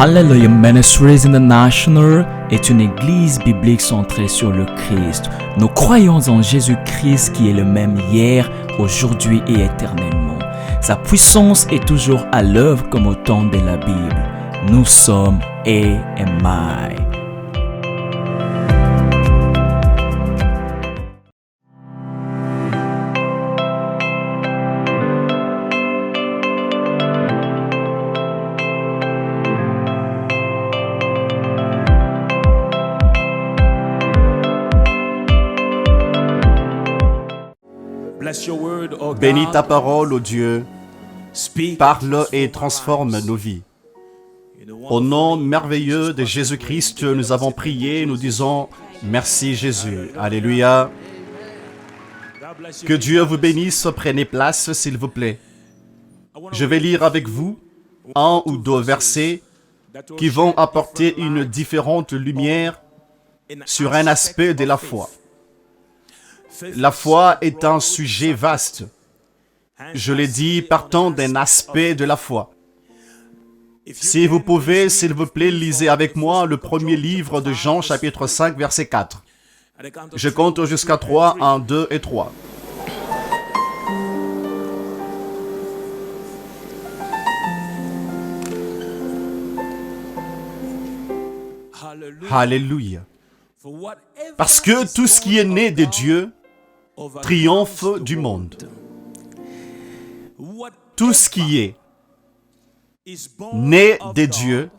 Hallelujah Ministries International est une église biblique centrée sur le Christ. Nous croyons en Jésus-Christ qui est le même hier, aujourd'hui et éternellement. Sa puissance est toujours à l'œuvre comme au temps de la Bible. Nous sommes AMI. Bénis ta parole, ô Dieu. Parle et transforme nos vies. Au nom merveilleux de Jésus-Christ, nous avons prié, nous disons merci Jésus. Alléluia. Que Dieu vous bénisse, prenez place s'il vous plaît. Je vais lire avec vous un ou deux versets qui vont apporter une différente lumière sur un aspect de la foi. La foi est un sujet vaste. Je l'ai dit, partant d'un aspect de la foi. Si vous pouvez, s'il vous plaît, lisez avec moi le premier livre de Jean, chapitre 5, verset 4. Je compte jusqu'à 3, 1, 2 et 3. Alléluia. Parce que tout ce qui est né de Dieu triomphe du monde. Tout ce qui est né de Dieu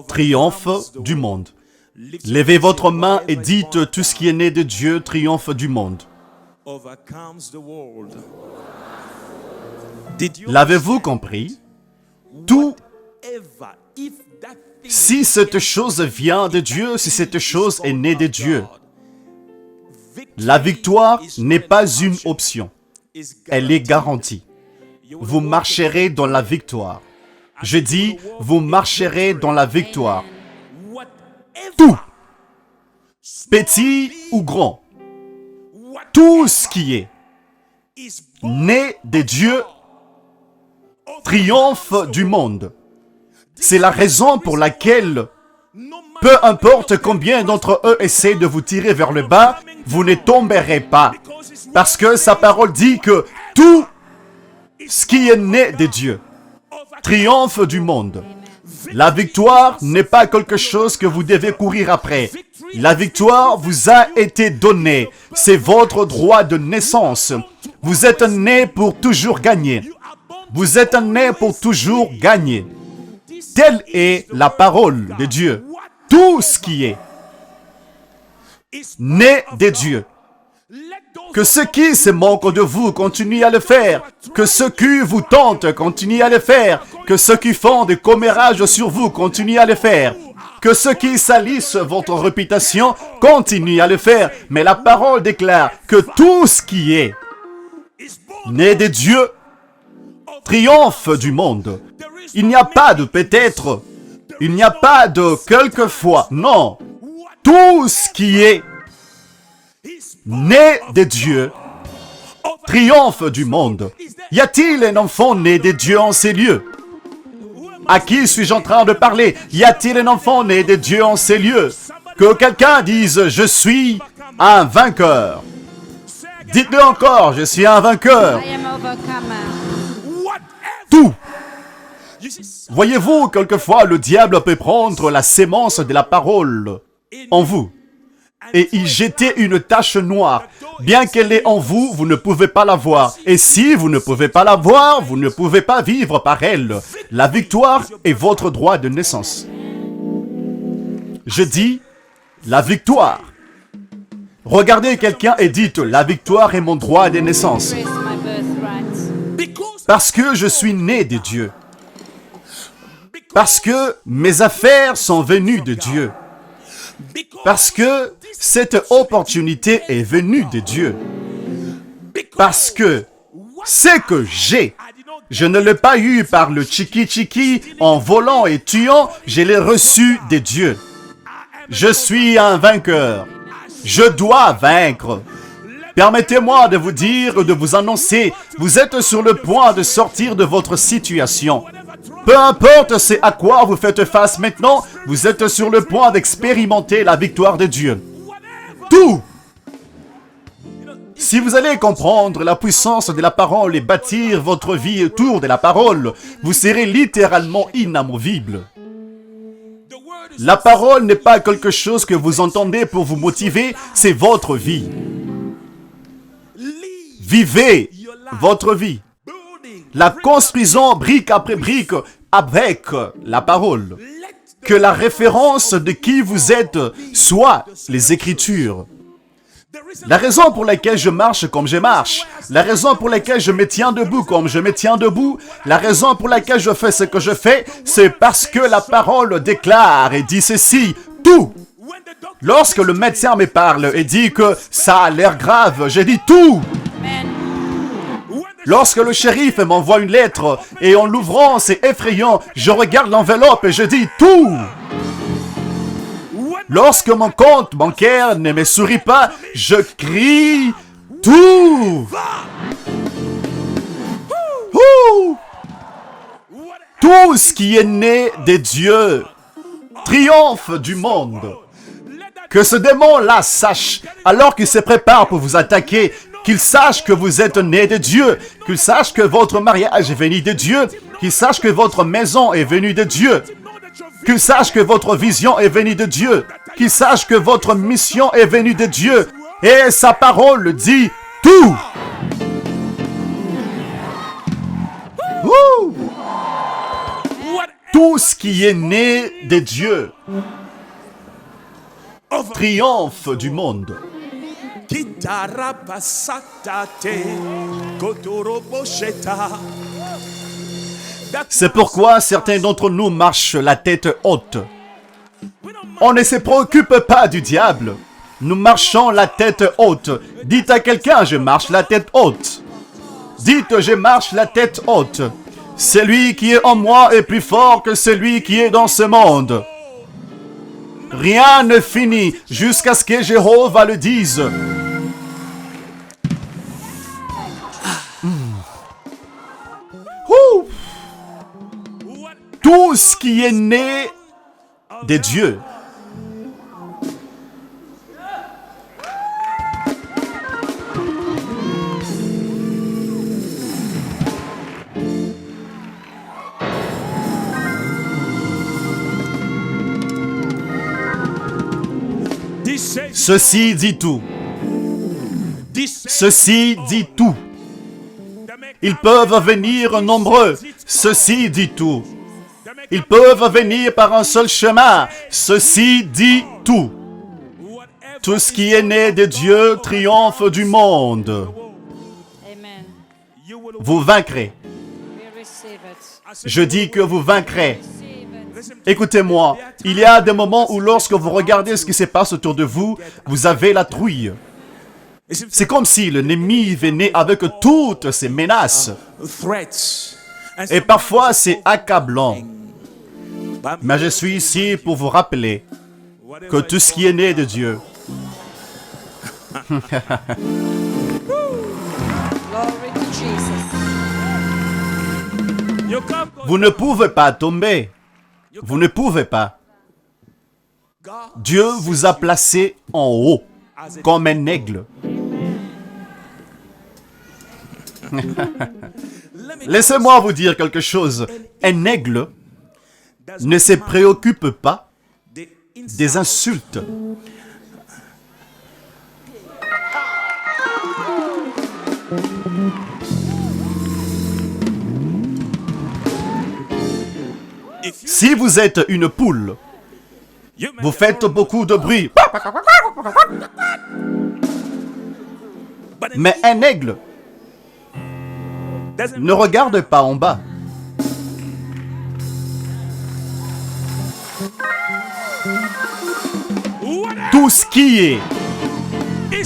triomphe du monde. Levez votre main et dites, tout ce qui est né de Dieu triomphe du monde. L'avez-vous compris? Tout, si cette chose vient de Dieu, si cette chose est née de Dieu, la victoire n'est pas une option, elle est garantie. Vous marcherez dans la victoire. Je dis, vous marcherez dans la victoire. Tout, petit ou grand, tout ce qui est né de Dieu triomphe du monde. C'est la raison pour laquelle, peu importe combien d'entre eux essaient de vous tirer vers le bas, vous ne tomberez pas. Parce que sa parole dit que tout ce qui est né de Dieu triomphe du monde. La victoire n'est pas quelque chose que vous devez courir après. La victoire vous a été donnée. C'est votre droit de naissance. Vous êtes né pour toujours gagner. Vous êtes né pour toujours gagner. Telle est la parole de Dieu. Tout ce qui est né de Dieu. Que ceux qui se moquent de vous continuent à le faire. Que ceux qui vous tentent continuent à le faire. Que ceux qui font des commérages sur vous continuent à le faire. Que ceux qui salissent votre réputation continuent à le faire. Mais la parole déclare que tout ce qui est né de Dieu triomphe du monde. Il n'y a pas de peut-être. Il n'y a pas de quelquefois. Non. Tout ce qui est né de Dieu triomphe du monde. Y a-t-il un enfant né de Dieu en ces lieux? À qui suis-je en train de parler? Y a-t-il un enfant né de Dieu en ces lieux? Que quelqu'un dise, je suis un vainqueur. Dites-le encore, je suis un vainqueur. Tout. Voyez-vous, quelquefois, le diable peut prendre la sémence de la parole en vous et y jeter une tache noire. Bien qu'elle est en vous, vous ne pouvez pas la voir. Et si vous ne pouvez pas la voir, vous ne pouvez pas vivre par elle. La victoire est votre droit de naissance. Je dis, la victoire. Regardez quelqu'un et dites, la victoire est mon droit de naissance. Parce que je suis né de Dieu. Parce que mes affaires sont venues de Dieu. Parce que cette opportunité est venue de Dieu. Parce que ce que j'ai, je ne l'ai pas eu par le tchiki-tchiki en volant et tuant, je l'ai reçu de Dieu. Je suis un vainqueur. Je dois vaincre. Permettez-moi de vous dire, de vous annoncer, vous êtes sur le point de sortir de votre situation. Peu importe c'est à quoi vous faites face maintenant, vous êtes sur le point d'expérimenter la victoire de Dieu. Tout! Si vous allez comprendre la puissance de la parole et bâtir votre vie autour de la parole, vous serez littéralement inamovible. La parole n'est pas quelque chose que vous entendez pour vous motiver, c'est votre vie. Vivez votre vie. La construisons brique après brique avec la parole. Que la référence de qui vous êtes soit les Écritures. La raison pour laquelle je marche comme je marche, la raison pour laquelle je me tiens debout comme je me tiens debout, la raison pour laquelle je fais ce que je fais, c'est parce que la parole déclare et dit ceci, tout. Lorsque le médecin me parle et dit que ça a l'air grave, je dis tout. Lorsque le shérif m'envoie une lettre et en l'ouvrant, c'est effrayant, je regarde l'enveloppe et je dis tout. Lorsque mon compte bancaire ne me sourit pas, je crie tout. Tout ce qui est né de Dieu triomphe du monde. Que ce démon-là sache, alors qu'il se prépare pour vous attaquer, qu'il sache que vous êtes né de Dieu, qu'il sache que votre mariage est venu de Dieu, qu'il sache que votre maison est venue de Dieu, qu'il sache que votre vision est venue de Dieu, qu'il sache que votre mission est venue de Dieu, et sa parole dit tout. Tout ce qui est né de Dieu triomphe du monde. C'est pourquoi certains d'entre nous marchent la tête haute. On ne se préoccupe pas du diable. Nous marchons la tête haute. Dites à quelqu'un, je marche la tête haute. Dites, je marche la tête haute. Celui qui est en moi est plus fort que celui qui est dans ce monde. Rien ne finit jusqu'à ce que Jéhovah le dise. Tout ce qui est né de Dieu. Ceci dit tout. Ceci dit tout. Ils peuvent venir nombreux. Ceci dit tout. Ils peuvent venir par un seul chemin. Ceci dit tout. Tout ce qui est né de Dieu triomphe du monde. Vous vaincrez. Je dis que vous vaincrez. Écoutez-moi, il y a des moments où lorsque vous regardez ce qui se passe autour de vous, vous avez la trouille. C'est comme si l'ennemi venait avec toutes ses menaces. Et parfois, c'est accablant. Mais je suis ici pour vous rappeler que tout ce qui est né de Dieu. Vous ne pouvez pas tomber. Vous ne pouvez pas. Dieu vous a placé en haut, comme un aigle. Laissez-moi vous dire quelque chose. Un aigle ne se préoccupe pas des insultes. Si vous êtes une poule, vous faites beaucoup de bruit. Mais un aigle ne regarde pas en bas. Tout ce qui est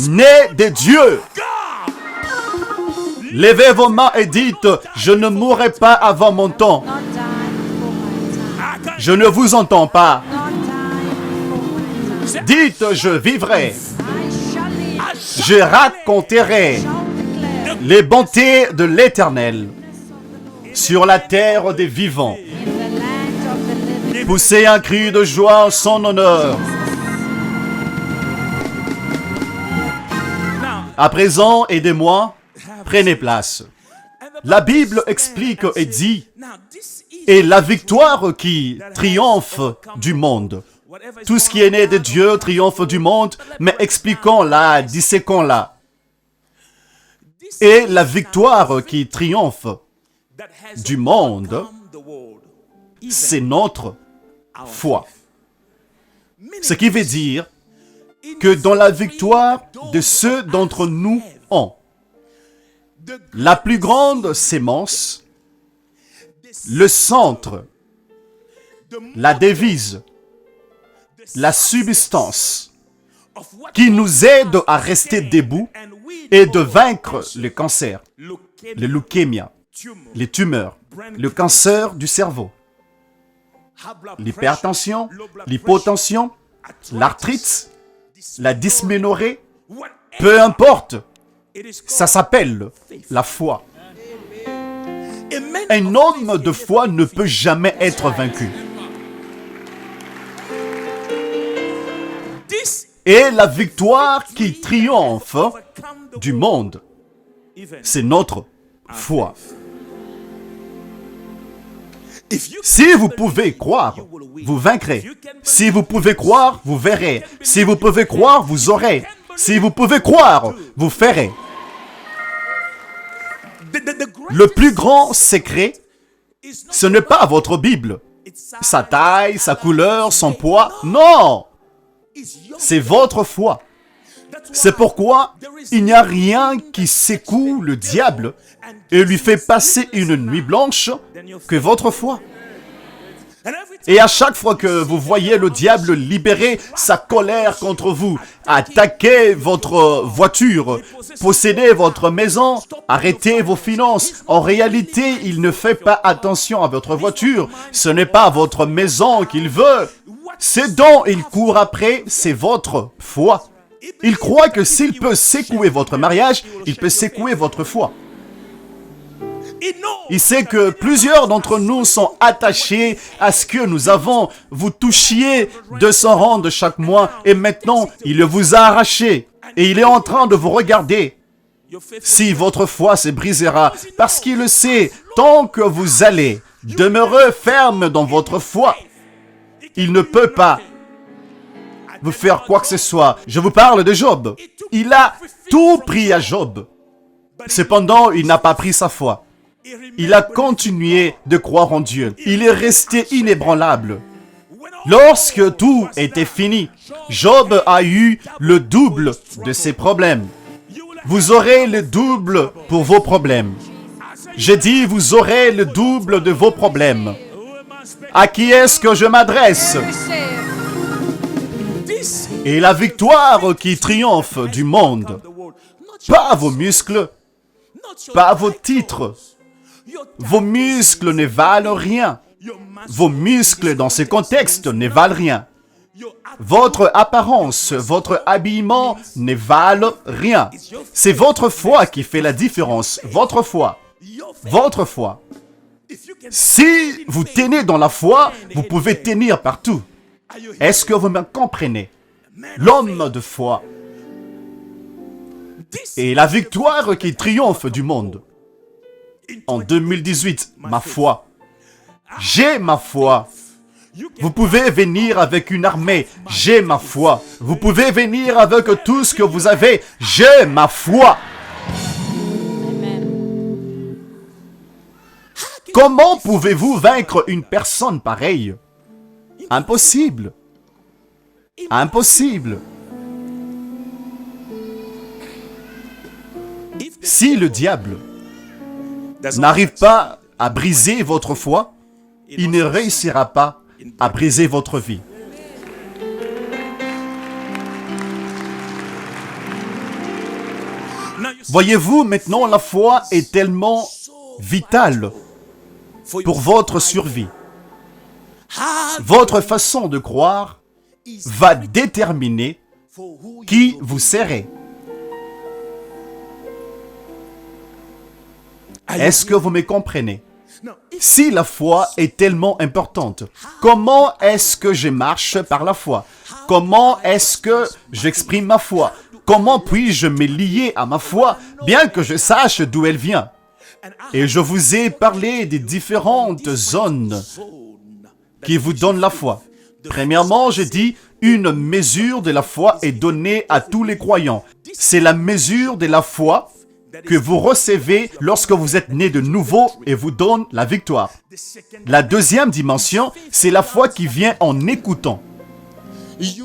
né de Dieu, levez vos mains et dites, je ne mourrai pas avant mon temps. Je ne vous entends pas. Dites, je vivrai. Je raconterai les bontés de l'Éternel sur la terre des vivants. Poussez un cri de joie en son honneur. À présent, aidez-moi, prenez place. La Bible explique et dit, et la victoire qui triomphe du monde. Tout ce qui est né de Dieu triomphe du monde, mais expliquons-la, disséquons-la. Et la victoire qui triomphe du monde, c'est notre foi. Ce qui veut dire que dans la victoire de ceux d'entre nous ont, la plus grande sémence, le centre, la devise, la substance qui nous aide à rester debout et de vaincre le cancer, le leucémie, les tumeurs, le cancer du cerveau, l'hypertension, l'hypotension, l'arthrite, la dysménorrhée, peu importe, ça s'appelle la foi. Un homme de foi ne peut jamais être vaincu. Et la victoire qui triomphe du monde, c'est notre foi. Si vous pouvez croire, vous vaincrez. Si vous pouvez croire, vous verrez. Si vous pouvez croire, vous aurez. Si vous pouvez croire, vous ferez. Le plus grand secret, ce n'est pas votre Bible, sa taille, sa couleur, son poids. Non! C'est votre foi. C'est pourquoi il n'y a rien qui secoue le diable et lui fait passer une nuit blanche que votre foi. Et à chaque fois que vous voyez le diable libérer sa colère contre vous, attaquer votre voiture, posséder votre maison, arrêter vos finances, en réalité, il ne fait pas attention à votre voiture. Ce n'est pas votre maison qu'il veut. Ce dont il court après, c'est votre foi. Il croit que s'il peut secouer votre mariage, il peut secouer votre foi. Il sait que plusieurs d'entre nous sont attachés à ce que nous avons. Vous touchiez 200 rand chaque mois et maintenant, il vous a arraché. Et il est en train de vous regarder. Si votre foi se brisera, parce qu'il le sait, tant que vous allez demeurer ferme dans votre foi, il ne peut pas vous faire quoi que ce soit. Je vous parle de Job. Il a tout pris à Job. Cependant, il n'a pas pris sa foi. Il a continué de croire en Dieu. Il est resté inébranlable. Lorsque tout était fini, Job a eu le double de ses problèmes. Vous aurez le double pour vos problèmes. J'ai dit, vous aurez le double de vos problèmes. À qui est-ce que je m'adresse? Et la victoire qui triomphe du monde, pas vos muscles, pas vos titres. Vos muscles ne valent rien. Vos muscles dans ce contexte ne valent rien. Votre apparence, votre habillement ne valent rien. C'est votre foi qui fait la différence. Votre foi. Votre foi. Si vous tenez dans la foi, vous pouvez tenir partout. Est-ce que vous me comprenez? L'homme de foi et la victoire qui triomphe du monde. En 2018, ma foi. J'ai ma foi. Vous pouvez venir avec une armée. J'ai ma foi. Vous pouvez venir avec tout ce que vous avez. J'ai ma foi. Comment pouvez-vous vaincre une personne pareille? Impossible. Impossible. Si le diable n'arrive pas à briser votre foi, il ne réussira pas à briser votre vie. Voyez-vous, maintenant, la foi est tellement vitale pour votre survie. Votre façon de croire va déterminer qui vous serez. Est-ce que vous me comprenez? Si la foi est tellement importante, comment est-ce que je marche par la foi? Comment est-ce que j'exprime ma foi? Comment puis-je me lier à ma foi, bien que je sache d'où elle vient? Et je vous ai parlé des différentes zones qui vous donnent la foi. Premièrement, j'ai dit, une mesure de la foi est donnée à tous les croyants. C'est la mesure de la foi que vous recevez lorsque vous êtes né de nouveau et vous donne la victoire. La deuxième dimension, c'est la foi qui vient en écoutant.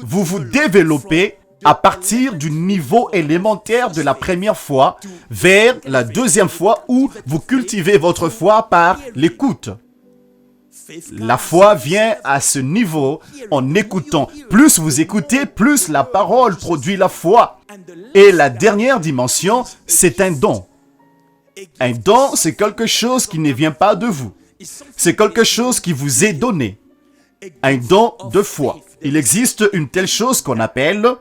Vous vous développez à partir du niveau élémentaire de la première foi vers la deuxième foi où vous cultivez votre foi par l'écoute. La foi vient à ce niveau en écoutant. Plus vous écoutez, plus la parole produit la foi. Et la dernière dimension, c'est un don. Un don, c'est quelque chose qui ne vient pas de vous. C'est quelque chose qui vous est donné. Un don de foi. Il existe une telle chose qu'on appelle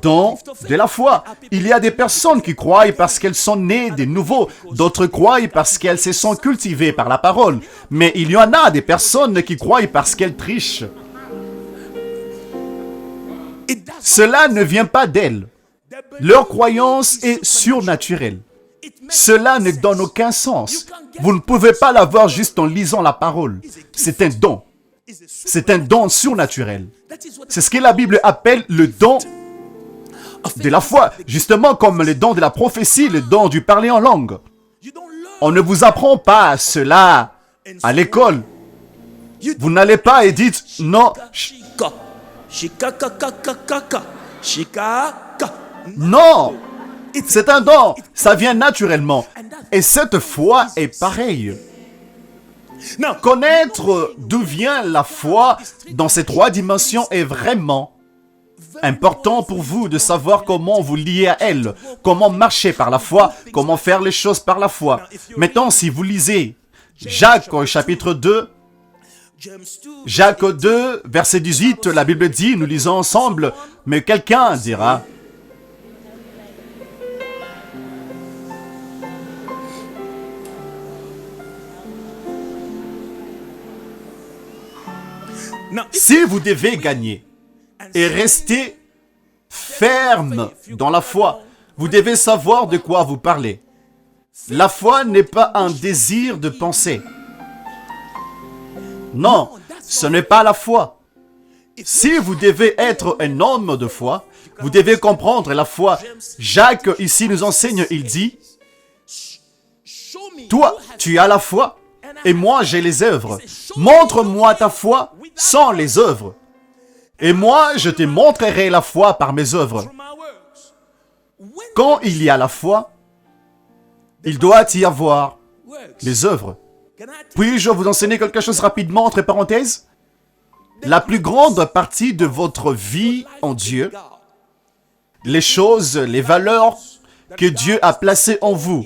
don de la foi. Il y a des personnes qui croient parce qu'elles sont nées de nouveau. D'autres croient parce qu'elles se sont cultivées par la parole. Mais il y en a des personnes qui croient parce qu'elles trichent. Cela ne vient pas d'elles. Leur croyance est surnaturelle. Cela ne donne aucun sens. Vous ne pouvez pas l'avoir juste en lisant la parole. C'est un don. C'est un don surnaturel. C'est ce que la Bible appelle le don de la foi. Justement comme le don de la prophétie, le don du parler en langue. On ne vous apprend pas cela à l'école. Vous n'allez pas et dites non. Non, c'est un don. Ça vient naturellement. Et cette foi est pareille. Connaître d'où vient la foi dans ces trois dimensions est vraiment important pour vous de savoir comment vous lier à elle, comment marcher par la foi, comment faire les choses par la foi. Maintenant, si vous lisez Jacques chapitre 2, Jacques 2, verset 18, la Bible dit, nous lisons ensemble, mais quelqu'un dira, si vous devez gagner et rester ferme dans la foi, vous devez savoir de quoi vous parlez. La foi n'est pas un désir de penser. Non, ce n'est pas la foi. Si vous devez être un homme de foi, vous devez comprendre la foi. Jacques ici nous enseigne, il dit, « Toi, tu as la foi, et moi j'ai les œuvres. Montre-moi ta foi sans les œuvres. Et moi, je te montrerai la foi par mes œuvres. » Quand il y a la foi, il doit y avoir les œuvres. Puis-je vous enseigner quelque chose rapidement, entre parenthèses? La plus grande partie de votre vie en Dieu, les choses, les valeurs que Dieu a placées en vous,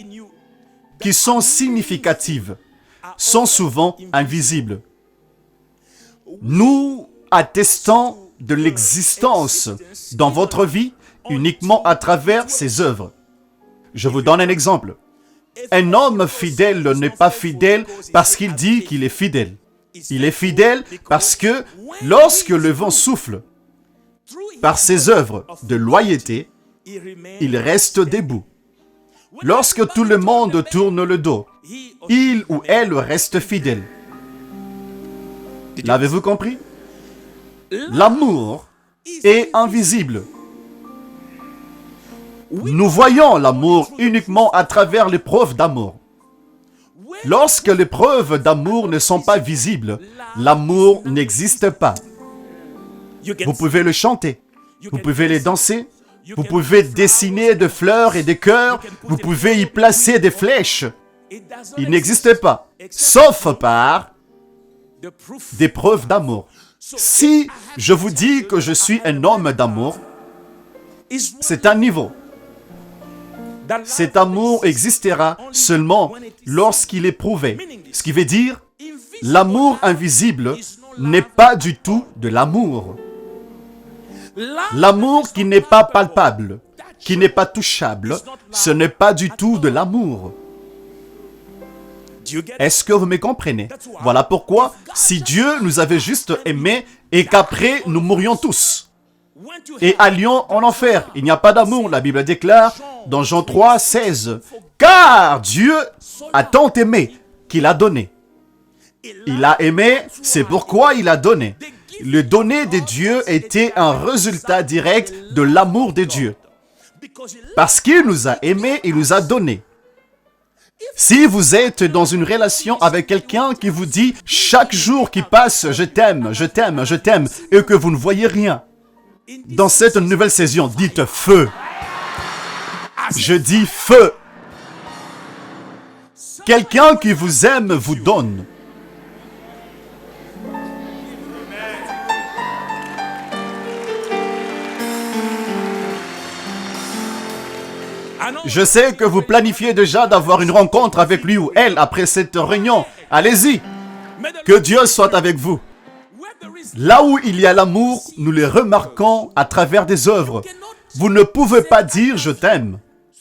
qui sont significatives, sont souvent invisibles. Nous attestons de l'existence dans votre vie uniquement à travers ses œuvres. Je vous donne un exemple. Un homme fidèle n'est pas fidèle parce qu'il dit qu'il est fidèle. Il est fidèle parce que lorsque le vent souffle, par ses œuvres de loyauté, il reste debout. Lorsque tout le monde tourne le dos, il ou elle reste fidèle. L'avez-vous compris? L'amour est invisible. Nous voyons l'amour uniquement à travers les preuves d'amour. Lorsque les preuves d'amour ne sont pas visibles, l'amour n'existe pas. Vous pouvez le chanter, vous pouvez le danser, vous pouvez dessiner des fleurs et des cœurs, vous pouvez y placer des flèches. Il n'existe pas, sauf par des preuves d'amour. Si je vous dis que je suis un homme d'amour, c'est un niveau. Cet amour existera seulement lorsqu'il est prouvé. Ce qui veut dire, l'amour invisible n'est pas du tout de l'amour. L'amour qui n'est pas palpable, qui n'est pas touchable, ce n'est pas du tout de l'amour. Est-ce que vous me comprenez? Voilà pourquoi, si Dieu nous avait juste aimés et qu'après nous mourions tous et allions en enfer, il n'y a pas d'amour. La Bible déclare dans Jean 3, 16, « Car Dieu a tant aimé qu'il a donné. » Il a aimé, c'est pourquoi il a donné. Le donner de Dieu était un résultat direct de l'amour de Dieu. Parce qu'il nous a aimés, il nous a donné. Si vous êtes dans une relation avec quelqu'un qui vous dit chaque jour qui passe, je t'aime, je t'aime, je t'aime, et que vous ne voyez rien, dans cette nouvelle saison, dites feu. Je dis feu. Quelqu'un qui vous aime vous donne. Je sais que vous planifiez déjà d'avoir une rencontre avec lui ou elle après cette réunion. Allez-y. Que Dieu soit avec vous. Là où il y a l'amour, nous le remarquons à travers des œuvres. Vous ne pouvez pas dire « je t'aime »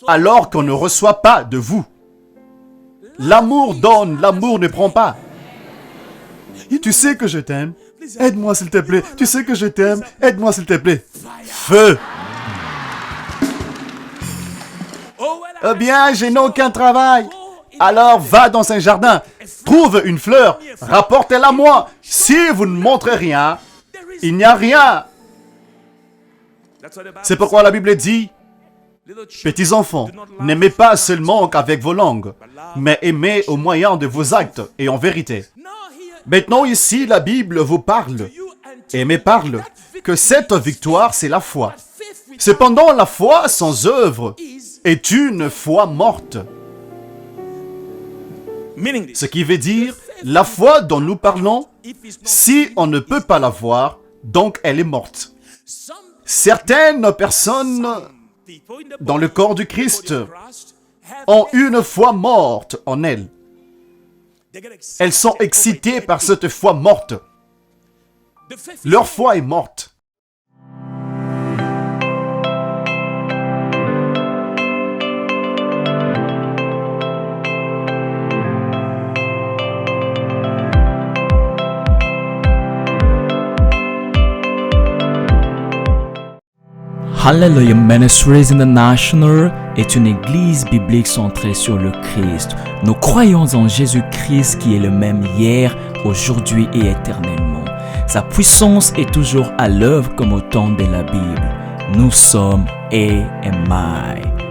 alors qu'on ne reçoit pas de vous. L'amour donne, l'amour ne prend pas. Et tu sais que je t'aime. Aide-moi s'il te plaît. Tu sais que je t'aime. Aide-moi s'il te plaît. Feu. Eh bien, je n'ai aucun travail. Alors va dans un jardin, trouve une fleur, rapportez-la moi. Si vous ne montrez rien, il n'y a rien. C'est pourquoi la Bible dit, petits enfants, n'aimez pas seulement qu'avec vos langues, mais aimez au moyen de vos actes et en vérité. Maintenant ici, la Bible vous parle et me parle que cette victoire, c'est la foi. Cependant, la foi sans œuvre est une foi morte. Ce qui veut dire, la foi dont nous parlons, si on ne peut pas la voir, donc elle est morte. Certaines personnes dans le corps du Christ ont une foi morte en elles. Elles sont excitées par cette foi morte. Leur foi est morte. Hallelujah Ministries International est une église biblique centrée sur le Christ. Nous croyons en Jésus-Christ qui est le même hier, aujourd'hui et éternellement. Sa puissance est toujours à l'œuvre comme au temps de la Bible. Nous sommes AMI.